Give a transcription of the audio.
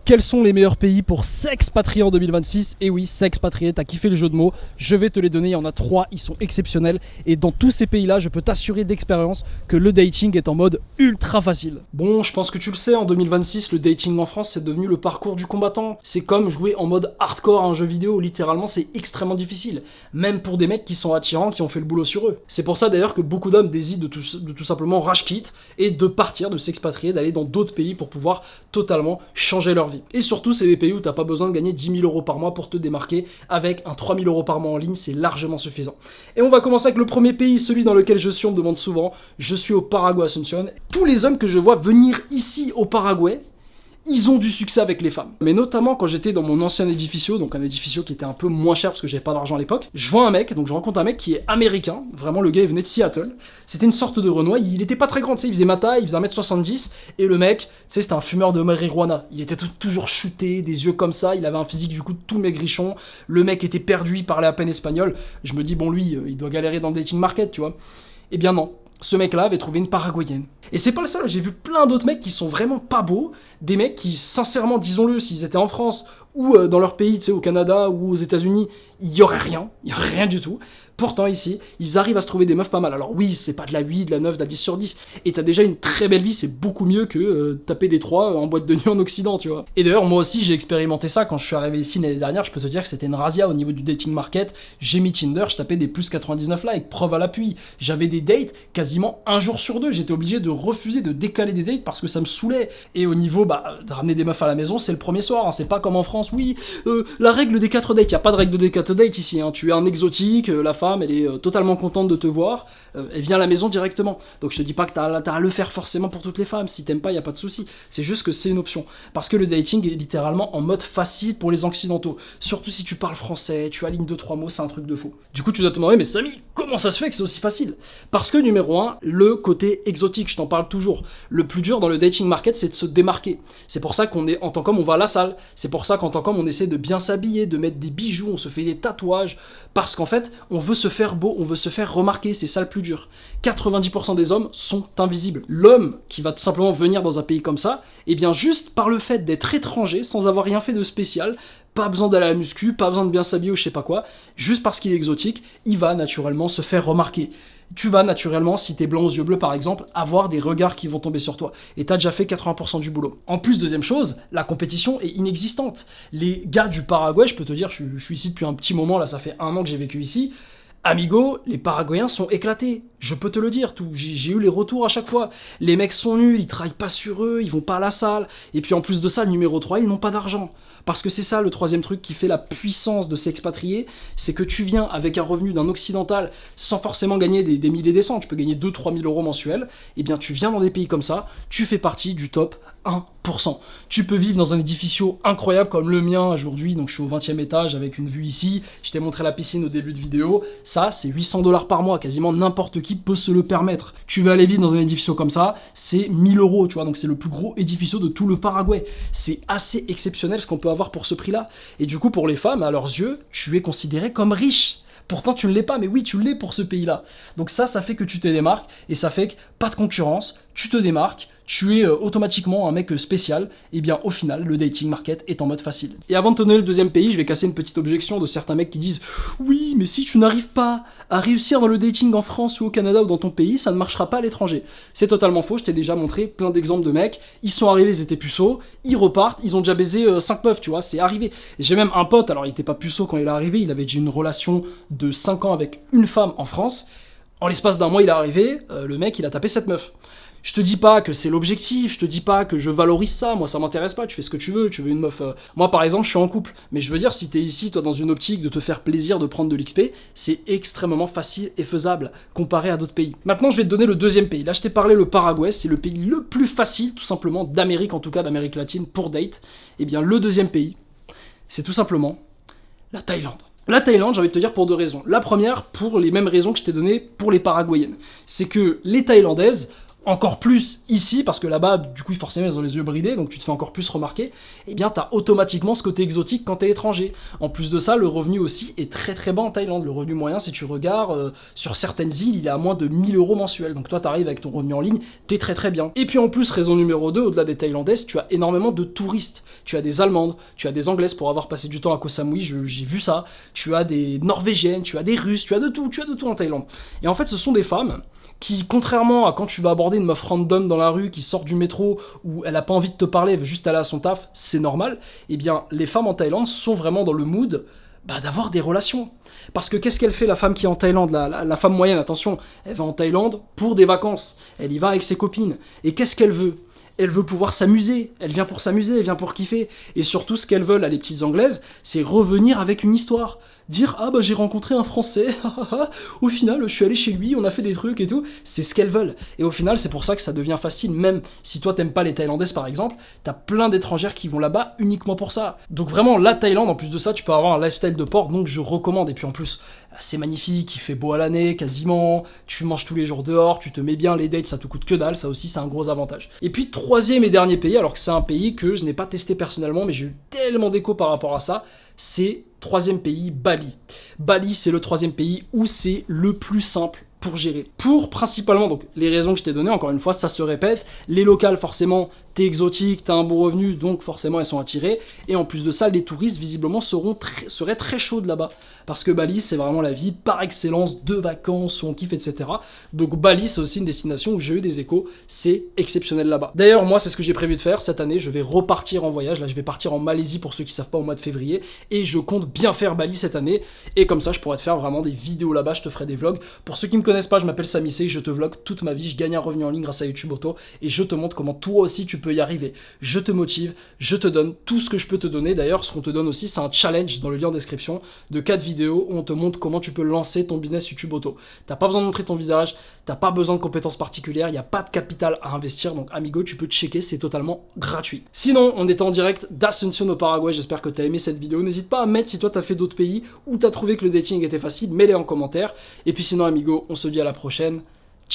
quels sont les meilleurs pays pour s'expatrier en 2026? Et oui, s'expatrier, t'as kiffé le jeu de mots, je vais te les donner, il y en a 3, ils sont exceptionnels. Et dans tous ces pays-là, je peux t'assurer d'expérience que le dating est en mode ultra facile. Bon, je pense que tu le sais, en 2026, le dating en France, c'est devenu le parcours du combattant. C'est comme jouer en mode hardcore à un jeu vidéo, littéralement, c'est extrêmement difficile. Même pour des mecs qui sont attirants, qui ont fait le boulot sur eux. C'est pour ça d'ailleurs que beaucoup d'hommes décident de tout simplement rage quit et de partir, de s'expatrier, d'aller dans d'autres pays pour pouvoir totalement changer leur vie. Et surtout, c'est des pays où t'as pas besoin de gagner 10 000 € par mois pour te démarquer. Avec un 3 000 € par mois en ligne, c'est largement suffisant. Et on va commencer avec le premier pays, celui dans lequel je suis, on me demande souvent. Je suis au Paraguay, Asunción. Tous les hommes que je vois venir ici au Paraguay, ils ont du succès avec les femmes. Mais notamment quand j'étais dans mon ancien édificio, donc un édificio qui était un peu moins cher parce que j'avais pas d'argent à l'époque, je vois un mec, donc je rencontre un mec qui est américain, vraiment le gars il venait de Seattle, c'était une sorte de Renoir, il était pas très grand, tu sais, il faisait ma taille, il faisait 1m70, et le mec, tu sais, c'était un fumeur de marijuana, il était toujours chuté, des yeux comme ça, il avait un physique du coup tout maigrichon, le mec était perdu, il parlait à peine espagnol, je me dis bon lui, il doit galérer dans le dating market, tu vois. Eh bien non. Ce mec-là avait trouvé une Paraguayenne. Et c'est pas le seul, j'ai vu plein d'autres mecs qui sont vraiment pas beaux, des mecs qui, sincèrement, disons-le, s'ils étaient en France ou dans leur pays, tu sais, au Canada ou aux États-Unis, il y aurait rien du tout. Pourtant, ici, ils arrivent à se trouver des meufs pas mal. Alors oui, c'est pas de la 8, de la 9, de la 10 sur 10. Et t'as déjà une très belle vie, c'est beaucoup mieux que taper des 3 en boîte de nuit en Occident, tu vois. Et d'ailleurs, moi aussi, j'ai expérimenté ça quand je suis arrivé ici l'année dernière. Je peux te dire que c'était une razzia au niveau du dating market. J'ai mis Tinder, je tapais des plus 99 likes, preuve à l'appui. J'avais des dates quasiment un jour sur 2. J'étais obligé de refuser, de décaler des dates parce que ça me saoulait. Et au niveau, de ramener des meufs à la maison, c'est le premier soir. Hein. C'est pas comme en France. Oui, la règle des 4 dates. Y a pas de règle des 4 dates ici. Hein. Tu es un exotique, la femme, elle est totalement contente de te voir, elle vient à la maison directement. Donc je te dis pas que t'as à le faire forcément pour toutes les femmes, si t'aimes pas, y a pas de souci. C'est juste que c'est une option. Parce que le dating est littéralement en mode facile pour les occidentaux. Surtout si tu parles français, tu alignes 2-3 mots, c'est un truc de fou. Du coup tu dois te demander, mais Samy, comment ça se fait que c'est aussi facile? Parce que numéro 1, le côté exotique, je t'en parle toujours. Le plus dur dans le dating market, c'est de se démarquer. C'est pour ça qu'on est, en tant qu'homme, on va à la salle. C'est pour ça qu'en tant qu'homme, on essaie de bien s'habiller, de mettre des bijoux, on se fait des tatouages. Parce qu'en fait, on veut se faire beau, on veut se faire remarquer, c'est ça le plus dur. 90% des hommes sont invisibles. L'homme qui va tout simplement venir dans un pays comme ça, eh bien juste par le fait d'être étranger, sans avoir rien fait de spécial, pas besoin d'aller à la muscu, pas besoin de bien s'habiller ou je sais pas quoi, juste parce qu'il est exotique, il va naturellement se faire remarquer. Tu vas naturellement, si t'es blanc aux yeux bleus par exemple, avoir des regards qui vont tomber sur toi. Et t'as déjà fait 80% du boulot. En plus, deuxième chose, la compétition est inexistante. Les gars du Paraguay, je peux te dire, je suis ici depuis un petit moment, là ça fait 1 an que j'ai vécu ici, amigo, les Paraguayens sont éclatés. Je peux te le dire, j'ai eu les retours à chaque fois. Les mecs sont nuls, ils travaillent pas sur eux, ils vont pas à la salle. Et puis en plus de ça, numéro 3, ils n'ont pas d'argent. Parce que c'est ça le troisième truc qui fait la puissance de s'expatrier, c'est que tu viens avec un revenu d'un occidental sans forcément gagner des milliers des cents, tu peux gagner 2-3 000 € mensuels, et bien tu viens dans des pays comme ça, tu fais partie du top 1%. Tu peux vivre dans un édificio incroyable comme le mien aujourd'hui, donc je suis au 20e étage avec une vue ici, je t'ai montré la piscine au début de vidéo, ça c'est 800 $ par mois, quasiment n'importe qui peut se le permettre. Tu veux aller vivre dans un édificio comme ça, c'est 1 000 €, tu vois, donc c'est le plus gros édificio de tout le Paraguay. C'est assez exceptionnel ce qu'on peut avoir pour ce prix-là. Et du coup, pour les femmes, à leurs yeux, tu es considéré comme riche. Pourtant, tu ne l'es pas, mais oui, tu l'es pour ce pays-là. Donc ça fait que tu te démarques, et ça fait que pas de concurrence, tu te démarques, tu es automatiquement un mec spécial, et bien au final, le dating market est en mode facile. Et avant de te donner le deuxième pays, je vais casser une petite objection de certains mecs qui disent « Oui, mais si tu n'arrives pas à réussir dans le dating en France ou au Canada ou dans ton pays, ça ne marchera pas à l'étranger. » C'est totalement faux, je t'ai déjà montré plein d'exemples de mecs, ils sont arrivés, ils étaient puceaux, ils repartent, ils ont déjà baisé 5 meufs, tu vois, c'est arrivé. J'ai même un pote, alors il était pas puceau quand il est arrivé, il avait déjà une relation de 5 ans avec une femme en France. En l'espace d'un mois, il est arrivé, le mec, il a tapé 7 meufs. Je te dis pas que c'est l'objectif, je te dis pas que je valorise ça, moi ça m'intéresse pas, tu fais ce que tu veux une meuf... Moi par exemple, je suis en couple, mais je veux dire, si t'es ici, toi, dans une optique de te faire plaisir, de prendre de l'XP, c'est extrêmement facile et faisable, comparé à d'autres pays. Maintenant, je vais te donner le deuxième pays. Là, je t'ai parlé, le Paraguay, c'est le pays le plus facile, tout simplement, d'Amérique, en tout cas d'Amérique latine, pour date. Et bien, le deuxième pays, c'est tout simplement la Thaïlande. La Thaïlande, j'ai envie de te dire pour 2 raisons. La première, pour les mêmes raisons que je t'ai données pour les Paraguayennes. C'est que les Thaïlandaises encore plus ici, parce que là-bas, du coup, forcément, ils ont les yeux bridés, donc tu te fais encore plus remarquer, eh bien, t'as automatiquement ce côté exotique quand t'es étranger. En plus de ça, le revenu aussi est très très bas en Thaïlande. Le revenu moyen, si tu regardes, sur certaines îles, il est à moins de 1 000 € mensuels. Donc toi, t'arrives avec ton revenu en ligne, t'es très très bien. Et puis en plus, raison numéro 2, au-delà des Thaïlandaises, tu as énormément de touristes. Tu as des Allemandes, tu as des Anglaises pour avoir passé du temps à Koh Samui, j'ai vu ça. Tu as des Norvégiennes, tu as des Russes, tu as de tout en Thaïlande. Et en fait, ce sont des femmes qui, contrairement à quand tu vas aborder une meuf random dans la rue qui sort du métro où elle a pas envie de te parler, elle veut juste aller à son taf, c'est normal, eh bien les femmes en Thaïlande sont vraiment dans le mood d'avoir des relations. Parce que qu'est-ce qu'elle fait la femme qui est en Thaïlande, la femme moyenne, attention, elle va en Thaïlande pour des vacances, elle y va avec ses copines, et qu'est-ce qu'elle veut ? Elle veut pouvoir s'amuser, elle vient pour s'amuser, elle vient pour kiffer. Et surtout, ce qu'elles veulent, les petites anglaises, c'est revenir avec une histoire. Dire, ah bah j'ai rencontré un Français, au final je suis allé chez lui, on a fait des trucs et tout. C'est ce qu'elles veulent. Et au final, c'est pour ça que ça devient facile, même si toi t'aimes pas les Thaïlandaises par exemple, t'as plein d'étrangères qui vont là-bas uniquement pour ça. Donc vraiment, la Thaïlande, en plus de ça, tu peux avoir un lifestyle de porc, donc je recommande. Et puis en plus, c'est magnifique, il fait beau à l'année, quasiment, tu manges tous les jours dehors, tu te mets bien, les dates ça te coûte que dalle, ça aussi c'est un gros avantage. Et puis troisième et dernier pays, alors que c'est un pays que je n'ai pas testé personnellement, mais j'ai eu tellement d'écho par rapport à ça, c'est troisième pays, Bali. Bali, c'est le troisième pays où c'est le plus simple pour gérer. Pour principalement, donc les raisons que je t'ai données, encore une fois, ça se répète, les locales forcément, t'es exotique, t'as un bon revenu, donc forcément elles sont attirées, et en plus de ça, les touristes visiblement seraient très chauds de là-bas, parce que Bali c'est vraiment la ville par excellence de vacances, où on kiffe, etc. Donc Bali c'est aussi une destination où j'ai eu des échos, c'est exceptionnel là-bas. D'ailleurs moi c'est ce que j'ai prévu de faire cette année, je vais repartir en voyage, là je vais partir en Malaisie pour ceux qui savent pas au mois de février, et je compte bien faire Bali cette année, et comme ça je pourrais te faire vraiment des vidéos là-bas, je te ferai des vlogs. Pour ceux qui me connaissent pas, je m'appelle Samy C, je te vlog toute ma vie, je gagne un revenu en ligne grâce à YouTube Auto, et je te montre comment toi aussi tu peux y arriver. Je te motive, je te donne tout ce que je peux te donner. D'ailleurs, ce qu'on te donne aussi, c'est un challenge dans le lien en description de 4 vidéos où on te montre comment tu peux lancer ton business YouTube Auto. T'as pas besoin de montrer ton visage, t'as pas besoin de compétences particulières, il n'y a pas de capital à investir, donc amigo, tu peux checker, c'est totalement gratuit. Sinon, on est en direct d'Asunción au Paraguay, j'espère que t'as aimé cette vidéo. N'hésite pas à mettre si toi t'as fait d'autres pays ou t'as trouvé que le dating était facile, mets-les en commentaire. Et puis sinon, amigo, on se dit à la prochaine.